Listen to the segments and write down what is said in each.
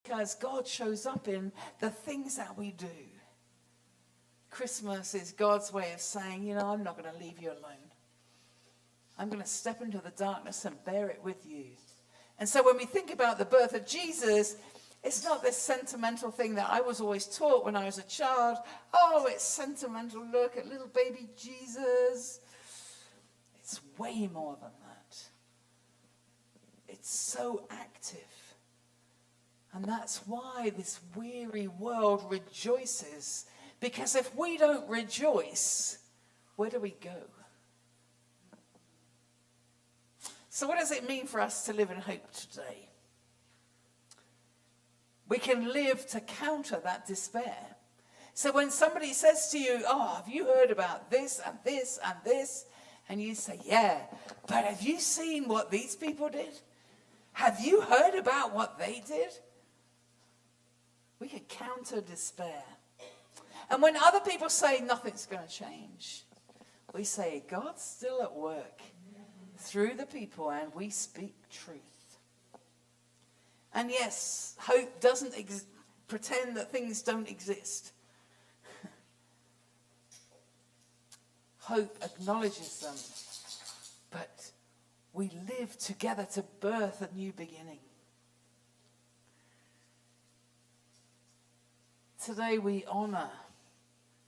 Because God shows up in the things that we do. Christmas is God's way of saying, I'm not going to leave you alone. I'm going to step into the darkness and bear it with you. And so when we think about the birth of Jesus, it's not this sentimental thing that I was always taught when I was a child. Oh, it's sentimental. Look at little baby Jesus. It's way more than that. It's so active. And that's why this weary world rejoices. Because if we don't rejoice, where do we go? So what does it mean for us to live in hope today? We can live to counter that despair. So when somebody says to you, have you heard about this and this and this? And you say, yeah, but have you seen what these people did? Have you heard about what they did? We can counter despair. And when other people say nothing's going to change, we say God's still at work through the people, and we speak truth. And yes, hope doesn't pretend that things don't exist. Hope acknowledges them, but we live together to birth a new beginning. Today we honor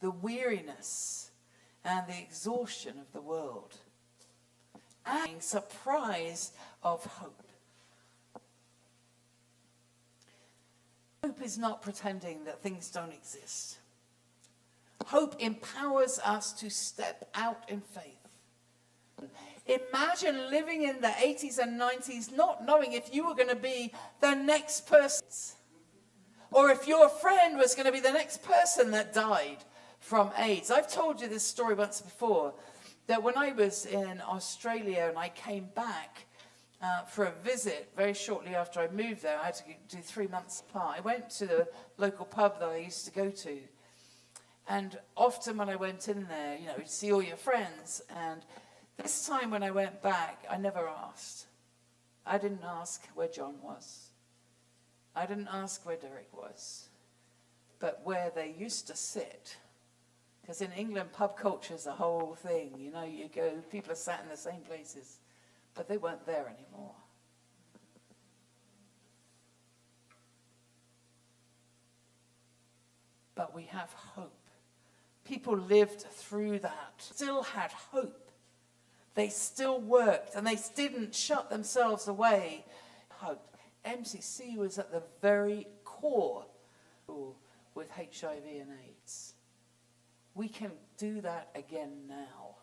the weariness and the exhaustion of the world, and surprise of hope. Hope is not pretending that things don't exist. Hope empowers us to step out in faith. Imagine living in the 80s and 90s not knowing if you were going to be the next person, or if your friend was going to be the next person that died from AIDS. I've told you this story once before, that when I was in Australia and I came back for a visit very shortly after I moved there, I had to do 3 months apart. I went to the local pub that I used to go to. And often when I went in there, you'd see all your friends. And this time when I went back, I never asked. I didn't ask where John was. I didn't ask where Derek was. But where they used to sit. Because in England, pub culture is a whole thing. You go, people are sat in the same places. But they weren't there anymore. But we have hope. People lived through that, still had hope. They still worked, and they didn't shut themselves away. Hope. MCC was at the very core with HIV and AIDS. We can do that again now.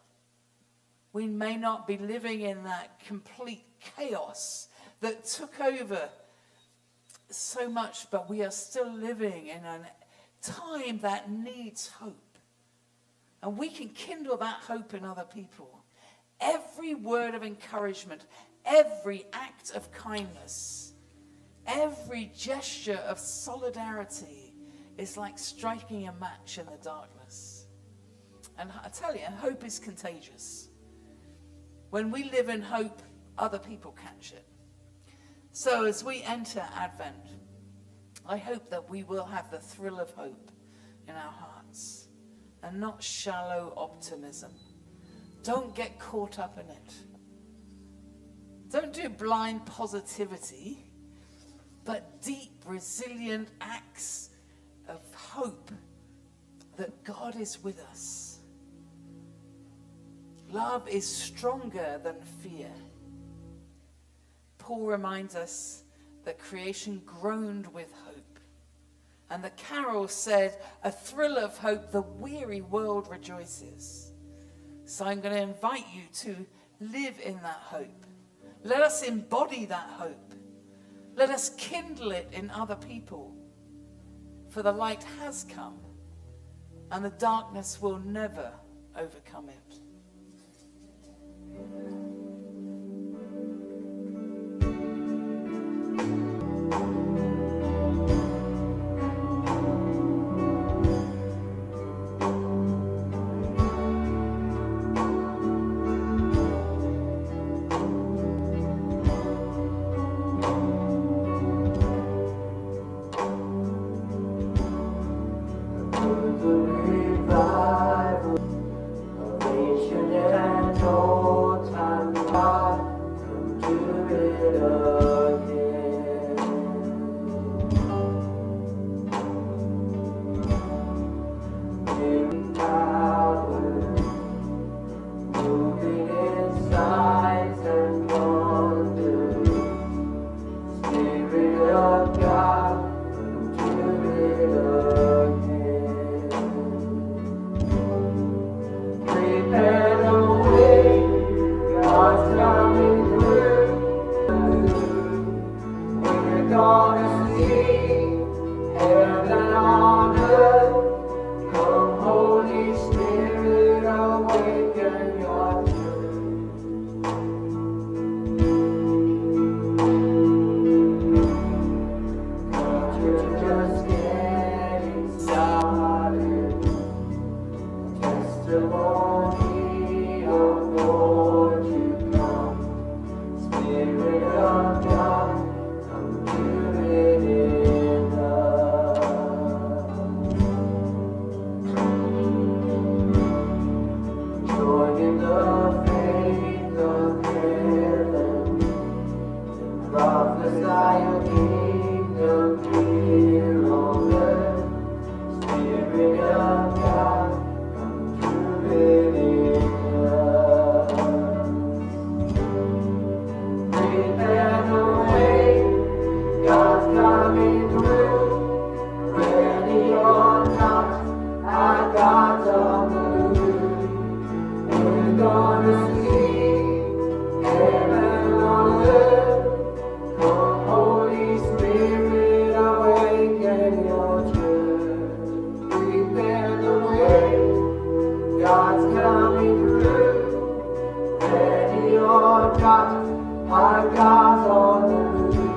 We may not be living in that complete chaos that took over so much, but we are still living in a time that needs hope. And we can kindle that hope in other people. Every word of encouragement, every act of kindness, every gesture of solidarity is like striking a match in the darkness. And I tell you, hope is contagious. When we live in hope, other people catch it. So as we enter Advent, I hope that we will have the thrill of hope in our hearts and not shallow optimism. Don't get caught up in it. Don't do blind positivity, but deep, resilient acts of hope that God is with us. Love is stronger than fear. Paul reminds us that creation groaned with hope. And the carol said, a thrill of hope, the weary world rejoices. So I'm going to invite you to live in that hope. Let us embody that hope. Let us kindle it in other people. For the light has come, and the darkness will never overcome it. see heaven on earth. Come, Holy Spirit, awaken your church. You're just getting started. Testimony of Lord you come. Spirit of God, come do it in us. Join in the faith of heaven, and prophesy your kingdom here on earth. Spirit of God, come do it in us. Prepare the way, God's coming through. Ready or not, our God's on the move. We're gonna see heaven on earth. Come, Holy Spirit, awaken your church. Prepare the way, God's coming through. Ready or not, our God's on the move.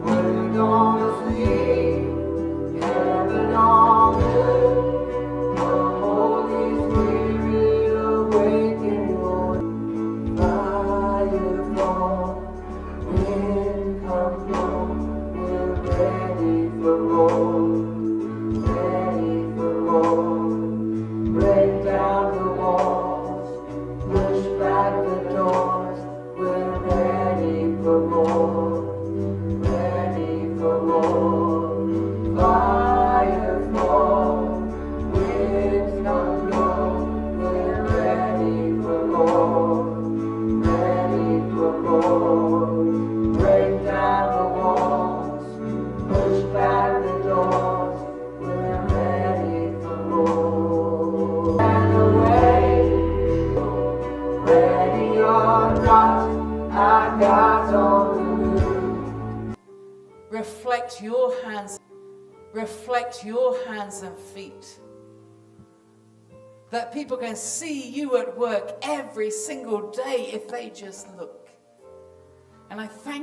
We're gonna see heaven on earth. Come, Holy Spirit, awaken your fire fall, wind come blow. We're ready for more, ready for more. Break down the walls, push back the doors. We're ready for more, ready for more. Fire fall, winds come blow. We're ready for more, ready for more. Break down the walls, push back the doors. We're ready for more. And away, ready or not, our God's on the move. Reflect your hands and feet. That people can see you at work every single day if they just look. And I thank